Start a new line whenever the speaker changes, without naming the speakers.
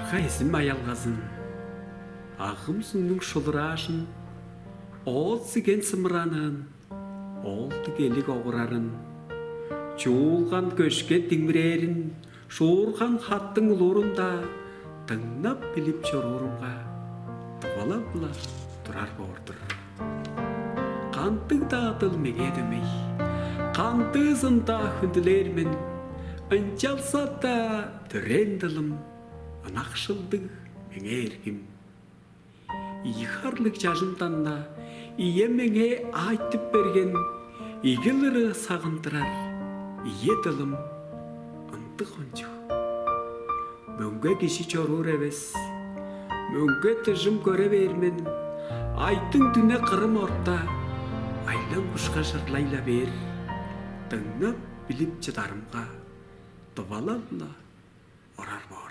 Арға есім аялғазын, ағым сұңның шұлырашын, ол сіген сымыранын, ол түгелік оғырарын, чуылған көшке теңмірерін, шуырған хаттың ұлырында, тыңнап біліп жорорымға, тұғала-бұла тұрар бордыр. Қантың дағдыл меңе дөмей, қанты зында хүнділермін, үнчалса да түренділім, анақшылдың меңе еркім. Иғарлық жажымданна, ие меңе айтып берген, игілірі сағындырар, ие дылым, ынтық ончу. Мөңге кеші чорур әвес, мөңге түжім көре бермен, айтың дүне қырым орта, айлан құшқа жырлайла бер, тыңнап біліп жыдарымға, тұвала-бұла орар бор.